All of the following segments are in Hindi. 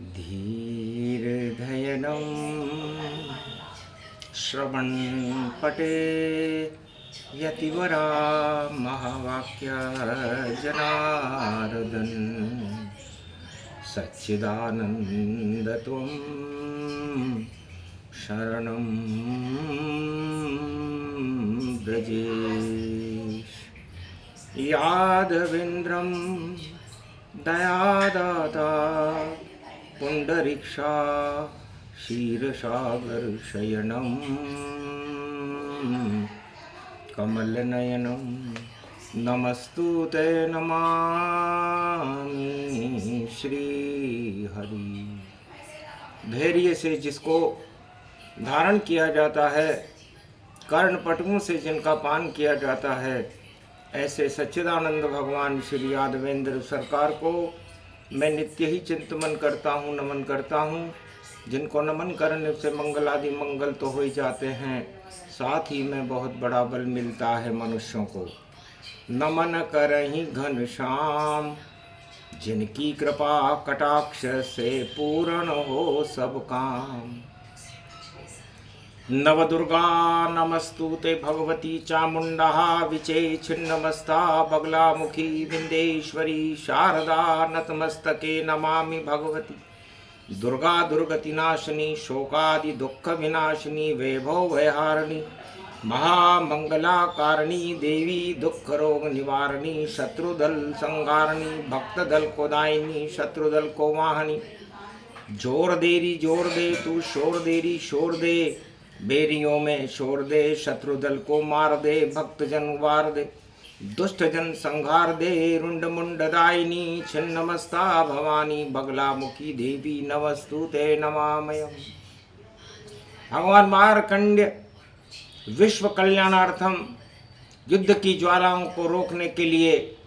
धीर्धयनं श्रवणपटे यतिवरा महावाक्य जनार्दन सच्चिदानन्दत्वं शरणं व्रजेश। यादवेन्द्रं दयादाता पुंडरीक्षा क्षीरसागरशयनं कमलनयनं नमस्तुते नमामि श्रीहरि। धैर्य से जिसको धारण किया जाता है, कर्णपटुओं से जिनका पान किया जाता है, ऐसे सच्चिदानंद भगवान श्री यादवेंद्र सरकार को मैं नित्य ही चिंतन करता हूँ, नमन करता हूँ। जिनको नमन करने से मंगल आदि मंगल तो हो ही जाते हैं, साथ ही में बहुत बड़ा बल मिलता है मनुष्यों को। नमन करहि घनश्याम, जिनकी कृपा कटाक्ष से पूर्ण हो सब काम। नवदुर्गा नमस्तुते भगवती चामुंडा विचे छिन्नमस्ता बगलामुखी विंदेश्वरी शारदा नतमस्तके नमामि भगवती। दुर्गा दुर्गतिनाशिनी शोकादि दुख विनाशिनी वैभव भयहारिणी महामंगलाकारिणी देवी दुख रोग निवारणी शत्रुदल संगारिणी भक्तदल को दायिनी शत्रुदल को वाहनी। जोर देरी जोर दे तू शोर देरी शोर दे, बेरियों में शोर दे शत्रुदल को मार दे भक्त जन वार दे दुष्ट जन संहार दे। रुंड मुंड दायिनी छिन्नमस्ता भवानी बगलामुखी देवी नमस्तुते नमामयम्। भगवान मार्कंड्य विश्व कल्याणार्थम युद्ध की ज्वालाओं को रोकने के लिए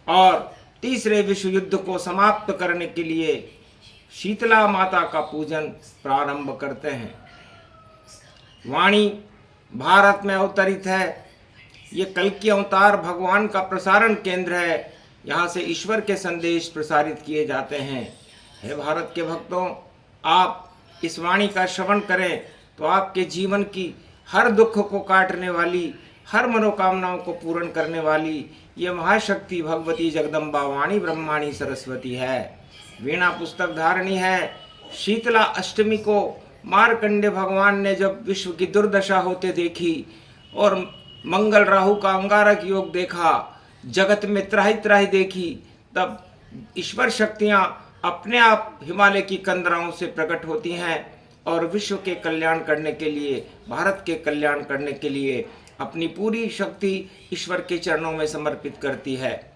और तीसरे विश्व युद्ध को समाप्त करने के लिए शीतला माता का पूजन प्रारंभ करते हैं। वाणी भारत में अवतरित है। ये कल्कि अवतार भगवान का प्रसारण केंद्र है। यहाँ से ईश्वर के संदेश प्रसारित किए जाते हैं। हे भारत के भक्तों, आप इस वाणी का श्रवण करें तो आपके जीवन की हर दुख को काटने वाली, हर मनोकामनाओं को पूर्ण करने वाली ये महाशक्ति भगवती जगदम्बा वाणी ब्रह्माणी सरस्वती है। वीणा पुस्तक धारणी है। शीतला अष्टमी को मार्कंडेय भगवान ने जब विश्व की दुर्दशा होते देखी और मंगल राहु का अंगारक योग देखा, जगत में त्राहि त्राहि देखी, तब ईश्वर शक्तियां अपने आप हिमालय की कंदराओं से प्रकट होती हैं और विश्व के कल्याण करने के लिए, भारत के कल्याण करने के लिए अपनी पूरी शक्ति ईश्वर के चरणों में समर्पित करती है।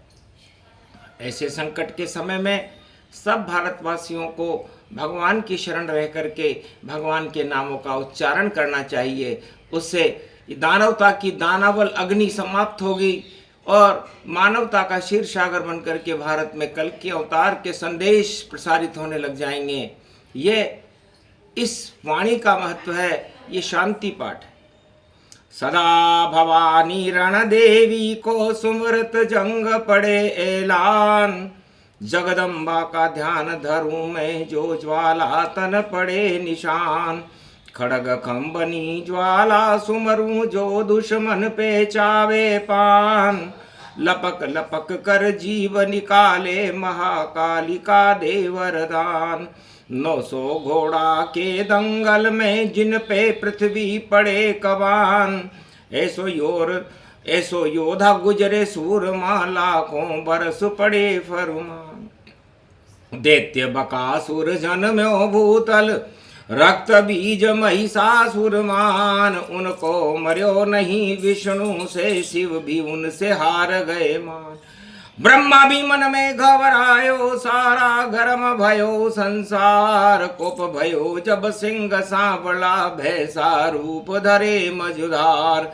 ऐसे संकट के समय में सब भारतवासियों को भगवान की शरण रह करके भगवान के नामों का उच्चारण करना चाहिए। उससे दानवता की दानावल अग्नि समाप्त होगी और मानवता का क्षीर सागर बन करके भारत में कल्कि अवतार के संदेश प्रसारित होने लग जाएंगे। ये इस वाणी का महत्व है। ये शांति पाठ है। सदा भवानी रण देवी को सुमरत जंग पड़े ऐलान, जगदम्बा का ध्यान धरूं मैं जो ज्वाला तन पड़े निशान। खड़ग खंबनी ज्वाला सुमरूं जो दुश्मन पे चावे पान। लपक लपक कर जीव निकाले महाकालिका दे वरदान। 900 घोड़ा के दंगल में जिन पे पृथ्वी पड़े कबान। ऐसो योधा गुजरे सूरमा लाखों बरस पड़े फरमान। दैत्य बकासुर जन्म्यो भूतल रक्त बीज महिषासुरमान। उनको मर्यो नहीं विष्णु से शिव भी उनसे हार गए मान। ब्रह्मा भी मन में घबरायो सारा गरम भयो संसार। कोप भयो जब सिंह सांवला भैसा रूप धरे मझधार।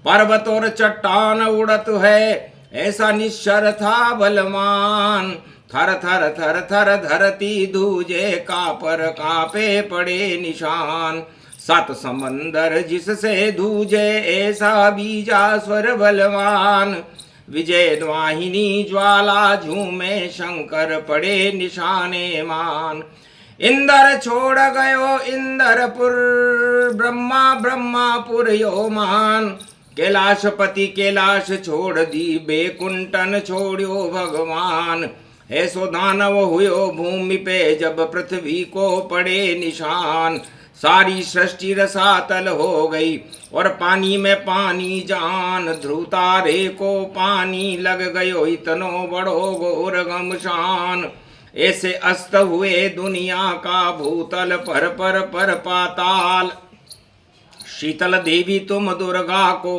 पर्वत और चट्टान उड़त है ऐसा निश्चर था बलवान। थर थर थर थर धरती धूजे कापर कापे पड़े निशान। 7 समंदर जिससे धूजे ऐसा बीजास्वर बलवान। विजय वाहिनी ज्वाला झूमे शंकर पड़े निशाने मान। इंदर छोड़ गयो इंदरपुर, ब्रह्मा ब्रह्मापुर यो मान। कैलाशपति कैलाश छोड़ दी, बेकुंठन छोड़ियो भगवान। ऐसो दानव हुयो भूमि पे, जब पृथ्वी को पड़े निशान। सारी सृष्टि रसातल हो गई, और पानी में पानी जान। ध्रुव तारे को पानी लग गयो, इतनो बड़ो घोर घमशान। ऐसे अस्त हुए दुनिया का भूतल, पर पाताल। शीतल देवी तुम दुर्गा को,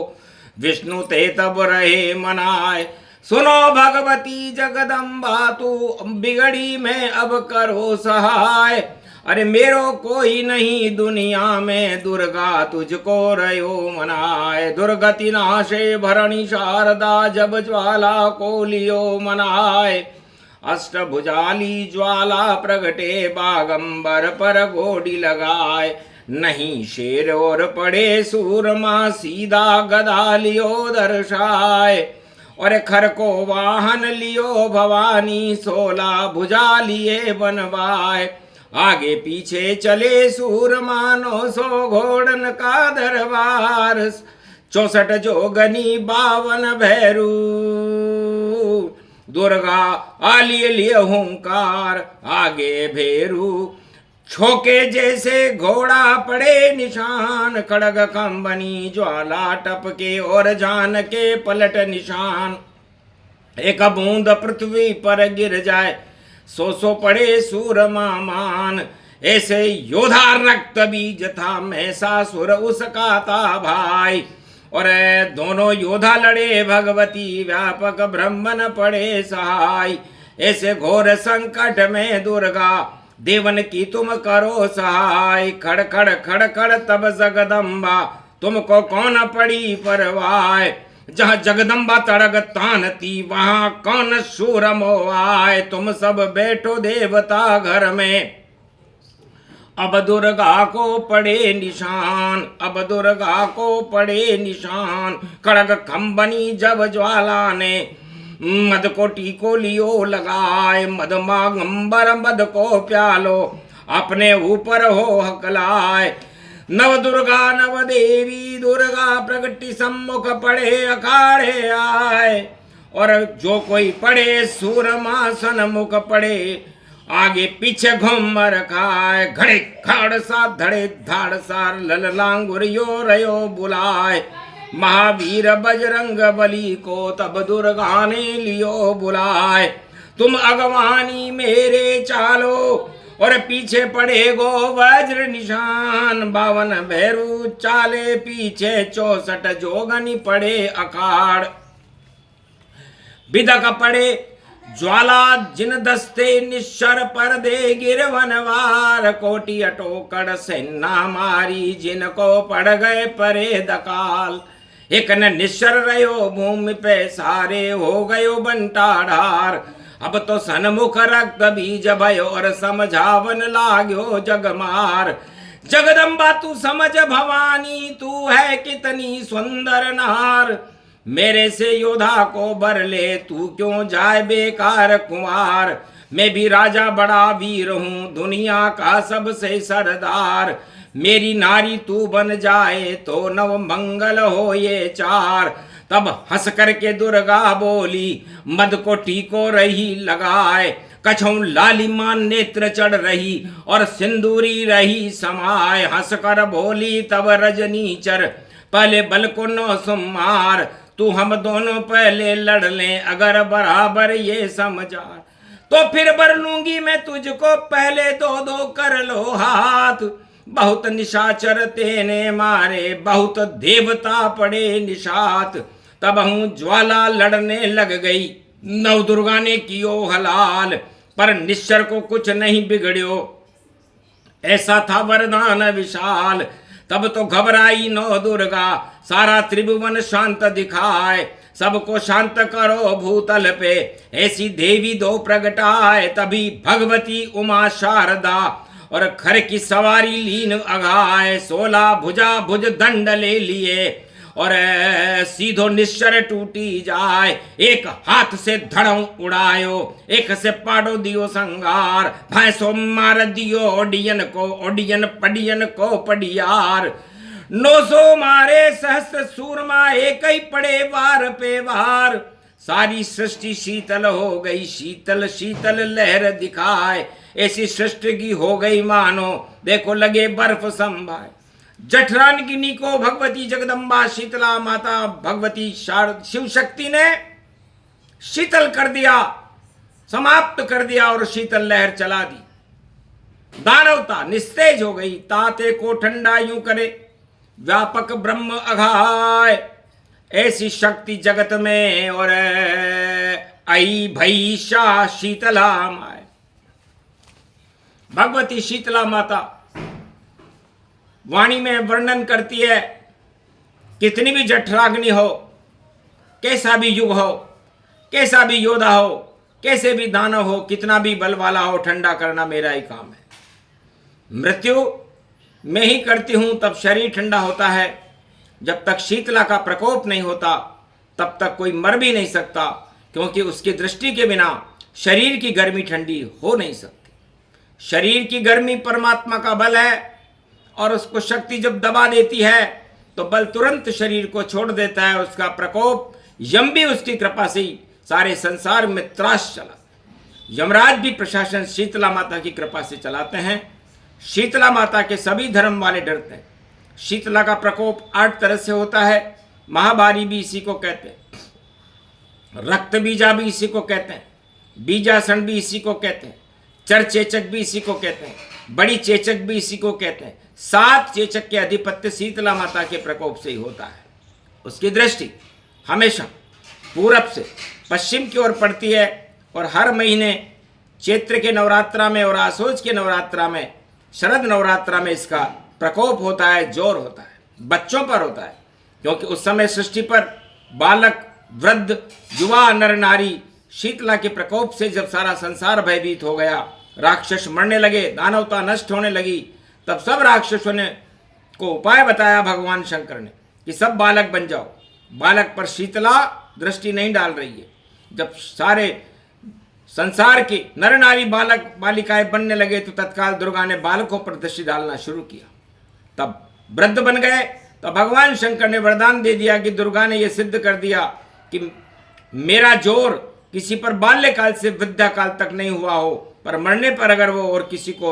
विष्णु ते तब रहे मनाए। सुनो भगवती जगदम्बा, तू बिगड़ी में अब करो सहाय। अरे मेरो कोई नहीं दुनिया में, दुर्गा तुझको रयो मनाए। दुर्गति नाशे भरणी शारदा, जब ज्वाला को लियो मनाए। अष्टभुजाली ज्वाला प्रगटे, बागंबर पर गोडी लगाए। नहीं शेर और पड़े सूरमा, सीधा गदा लियो दर्शाए। और खर को वाहन लियो भवानी, 16 भुजा लिए बनवाए। आगे पीछे चले सूरमा, 900 घोड़न का दरबार। 64 जोगनी 52 भैरू, दुर्गा आलिए लिए हुंकार। आगे भेरू छोके जैसे घोड़ा पड़े निशान। खड़ग कंबनी ज्वाला टपके, और जान के पलट निशान। एक बूंद पृथ्वी पर गिर जाए, 100 पड़े सूरमा मान। ऐसे योधा रक्त बीज था, महिषासुर उसका था भाई। और दोनों योद्धा लड़े भगवती, व्यापक ब्रह्मन पड़े सहाय। ऐसे घोर संकट में दुर्गा, देवन की तुम करो सहाय। खड़ खड़ खड़ खड़ तब जगदम्बा, तुमको कौन पड़ी परवाह। जहाँ जगदम्बा तड़ग तानती, वहाँ कौन शूर मोआए। तुम सब बैठो देवता घर में, अब दुर्गा को पड़े निशान। अब दुर्गा को पड़े निशान। खड़ग खंबनी जब ज्वाला ने, मद को टीको लियो लगाए। मद मागंबर मद को प्यालो, अपने ऊपर हो हकलाए। नव दुर्गा नव देवी, दुर्गा प्रगति सम्मुख पड़े अखाड़े आए। और जो कोई पड़े सूरमा सन्मुख पड़े, आगे पीछे घुमर खाए। घड़े खाड़ सा धड़े धाड़ सार, लललांगुर यो रयो बुलाए। महावीर बजरंग बली को तब दुर्गा ने लियो बुलाए। तुम अगवानी मेरे चालो, और पीछे पड़े गो वज्र निशान। 52 भैरू चाले पीछे, 64 जोगनी पड़े अखाड़। बिदक पड़े ज्वाला जिन दस्ते, निश्चर पर दे गिरवनवार। कोटि अटोकड़ सेना मारी, जिनको पड़ गए परे दकाल। एक न निश्चर रहो भूमि पे, सारे हो गयो बंटाढ़ार। अब तो सन्मुख रक्त बीज भयो, और समझावन लाग्यो जगमार। जगदम्बा तू समझ भवानी, तू है कितनी सुंदर नार। मेरे से योद्धा को बर ले, तू क्यों जाए बेकार कुमार। मैं भी राजा बड़ा वीर हूँ, दुनिया का सबसे सरदार। मेरी नारी तू बन जाए, तो नव मंगल हो ये चार। तब हंस करके दुर्गा बोली, मद को टीको रही लगाए। कछौ लालिमान नेत्र चढ़ रही, और सिंदूरी रही समाए। हंस कर बोली तब रजनीचर, पहले बल को नो सुमार। तू हम दोनों पहले लड़ लें, अगर बराबर ये समझा, तो फिर बर लूंगी मैं तुझको, पहले 2-2 कर लो हाथ। बहुत निशाचर तेने मारे, बहुत देवता पड़े निशात। तब हूँ ज्वाला लड़ने लग गई, नव दुर्गा ने कियो हलाल। पर निश्चर को कुछ नहीं बिगड़्यो, ऐसा था वरदान विशाल। तब तो घबराई नौ दुर्गा, सारा त्रिभुवन शांत दिखाए। सबको शांत करो भूतल पे, ऐसी देवी 2 प्रगटाए। तभी भगवती उमा शारदा, और खर की सवारी लीन अघाए। 16 भुजा भुज दंड ले लिए, और सीधो निश्चर टूटी जाए। एक हाथ से धड़ों उड़ायो, एक से पाड़ो दियो संगार, भैंसो मार दियो ओडियन को, ओडियन पडियन को पडियार। 900 मारे सहस्त्र सूरमा, एक ही पड़े वार पे वार। सारी सृष्टि शीतल हो गई, शीतल शीतल लहर दिखाए। ऐसी सृष्टि की हो गई मानो देखो लगे बर्फ संभाए। जठरानगिनी को भगवती जगदम्बा शीतला माता भगवती शिव शक्ति ने शीतल कर दिया, समाप्त कर दिया और शीतल लहर चला दी। दानवता निस्तेज हो गई, ताते को ठंडा यूं करे व्यापक ब्रह्म अघाय। ऐसी शक्ति जगत में और आई भई शाह शीतला माए। भगवती शीतला माता वाणी में वर्णन करती है, कितनी भी जठराग्नि हो, कैसा भी युग हो, कैसा भी योद्धा हो, कैसे भी दानव हो, कितना भी बल वाला हो, ठंडा करना मेरा ही काम है। मृत्यु मैं ही करती हूं, तब शरीर ठंडा होता है। जब तक शीतला का प्रकोप नहीं होता तब तक कोई मर भी नहीं सकता, क्योंकि उसकी दृष्टि के बिना शरीर की गर्मी ठंडी हो नहीं सकती। शरीर की गर्मी परमात्मा का बल है, और उसको शक्ति जब दबा देती है तो बल तुरंत शरीर को छोड़ देता है। उसका प्रकोप यम भी उसकी कृपा से ही सारे संसार में त्रास चला। यमराज भी प्रशासन शीतला माता की कृपा से चलाते हैं। शीतला माता के सभी धर्म वाले डरते हैं। शीतला का प्रकोप 8 तरह से होता है। महाभारी भी इसी को कहते हैं, रक्त बीजा भी इसी को कहते हैं, बीजासन भी इसी को कहते हैं, चर चेचक भी इसी को कहते हैं, बड़ी चेचक भी इसी को कहते हैं। 7 चेचक के अधिपत्य शीतला माता के प्रकोप से ही होता है। उसकी दृष्टि हमेशा पूरब से पश्चिम की ओर पड़ती है, और हर महीने चैत्र के नवरात्रा में और आसोज के नवरात्रा में, शरद नवरात्रा में इसका प्रकोप होता है, जोर होता है, बच्चों पर होता है। क्योंकि उस समय सृष्टि पर बालक, वृद्ध, युवा, नर नारी शीतला के प्रकोप से जब सारा संसार भयभीत हो गया, राक्षस मरने लगे, दानवता नष्ट होने लगी, तब सब राक्षसों ने को उपाय बताया भगवान शंकर ने कि सब बालक बन जाओ। बालक पर शीतला दृष्टि नहीं डाल रही है। जब सारे संसार के नर नारी बालक बालिकाएं बनने लगे तो तत्काल दुर्गा ने बालकों पर दृष्टि डालना शुरू किया। तब वृद्ध बन गए तो भगवान शंकर ने वरदान दे दिया कि दुर्गा ने यह सिद्ध कर दिया कि मेरा जोर किसी पर बाल्यकाल से वृद्धा काल तक नहीं हुआ हो, पर मरने पर अगर वो और किसी को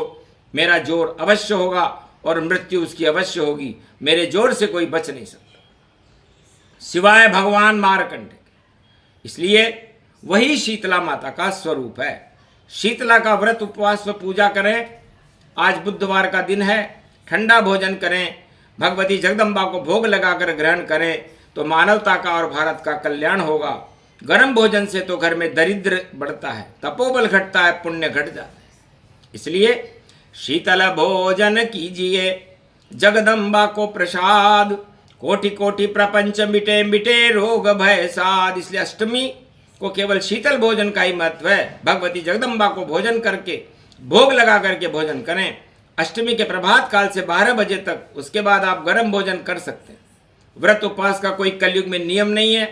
मेरा जोर अवश्य होगा और मृत्यु उसकी अवश्य होगी। मेरे जोर से कोई बच नहीं सकता सिवाय भगवान मार्कंड के। इसलिए वही शीतला माता का स्वरूप है। शीतला का व्रत, उपवास व पूजा करें। आज बुधवार का दिन है, ठंडा भोजन करें, भगवती जगदम्बा को भोग लगाकर ग्रहण करें तो मानवता का और भारत का कल्याण होगा। गर्म भोजन से तो घर में दरिद्र बढ़ता है, तपोबल घटता है, पुण्य घट जाता है। इसलिए शीतल भोजन कीजिए, जगदम्बा को प्रसाद, कोटि कोटि प्रपंच मिटे मिटे रोग भय साध। इसलिए अष्टमी को केवल शीतल भोजन का ही महत्व है। भगवती जगदम्बा को भोजन करके, भोग लगा करके भोजन करें। अष्टमी के प्रभात काल से 12 बजे तक, उसके बाद आप गर्म भोजन कर सकते हैं। व्रत उपवास का कोई कलयुग में नियम नहीं है,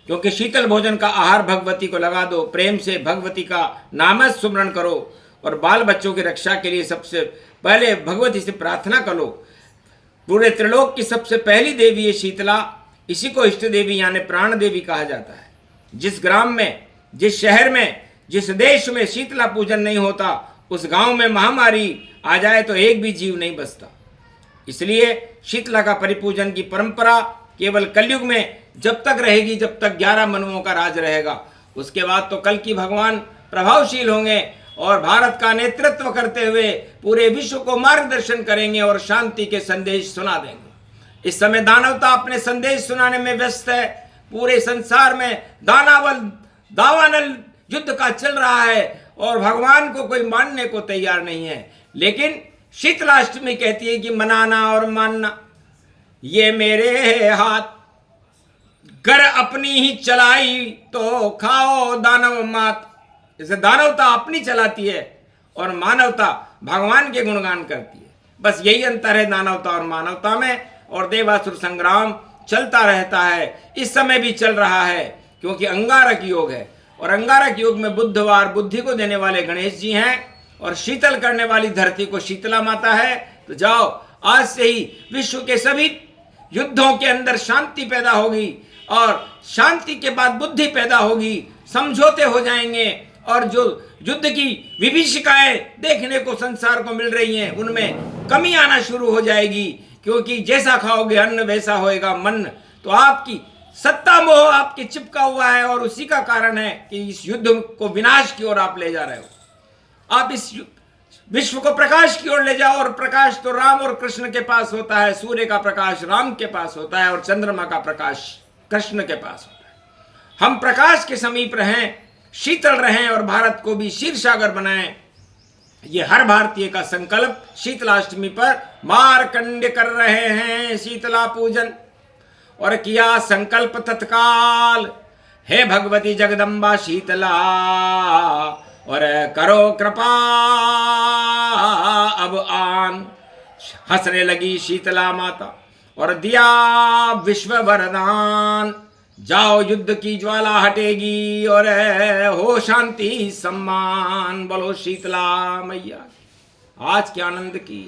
क्योंकि शीतल भोजन का आहार भगवती को लगा दो, प्रेम से भगवती का नाम सुमरण करो, और बाल बच्चों की रक्षा के लिए सबसे पहले भगवती से प्रार्थना करो। पूरे त्रिलोक की सबसे पहली देवी है शीतला। इसी को इष्ट देवी यानी प्राण देवी कहा जाता है। जिस ग्राम में, जिस शहर में, जिस देश में शीतला पूजन नहीं होता, उस गांव में महामारी आ जाए तो एक भी जीव नहीं बचता। इसलिए शीतला का परिपूजन की परंपरा केवल कलयुग में जब तक रहेगी, जब तक 11 मनुओं का राज रहेगा। उसके बाद तो कल की भगवान प्रभावशील होंगे और भारत का नेतृत्व करते हुए पूरे विश्व को मार्गदर्शन करेंगे और शांति के संदेश सुना देंगे। इस समय दानवता अपने संदेश सुनाने में व्यस्त है। पूरे संसार में दावानल युद्ध का चल रहा है और भगवान को कोई मानने को तैयार नहीं है। लेकिन शीतलाष्टमी कहती है कि मनाना और मानना ये मेरे हाथ, कर अपनी ही चलाई तो खाओ दानव मात। जैसे दानवता अपनी चलाती है और मानवता भगवान के गुणगान करती है। बस यही अंतर है दानवता और मानवता में। और देवासुर संग्राम चलता रहता है। इस समय भी चल रहा है क्योंकि अंगारक योग है और अंगारक योग में बुधवार बुद्धि को देने वाले गणेश जी हैं और शीतल करने वाली धरती को शीतला माता है। तो जाओ, आज से ही विश्व के सभी युद्धों के अंदर शांति पैदा होगी और शांति के बाद बुद्धि पैदा होगी, समझौते हो जाएंगे और जो युद्ध की विभीषिकाएं देखने को संसार को मिल रही हैं उनमें कमी आना शुरू हो जाएगी, क्योंकि जैसा खाओगे अन्न वैसा होएगा मन। तो आपकी सत्ता मोह आपके चिपका हुआ है और उसी का कारण है कि इस युद्ध को विनाश की ओर आप ले जा रहे हो। आप इस विश्व को प्रकाश की ओर ले जाओ, और प्रकाश तो राम और कृष्ण के पास होता है। सूर्य का प्रकाश राम के पास होता है और चंद्रमा का प्रकाश कृष्ण के पास होता है। हम प्रकाश के समीप रहें, शीतल रहें और भारत को भी क्षीर सागर बनाएं। ये हर भारतीय का संकल्प शीतलाष्टमी पर मारकंड कर रहे हैं शीतला पूजन, और किया संकल्प तत्काल, हे भगवती जगदम्बा शीतला और करो कृपा अब आन। हंसने लगी शीतला माता और दिया विश्व वरदान। जाओ, युद्ध की ज्वाला हटेगी और हो शांति सम्मान। बोलो शीतला मैया आज के आनंद की।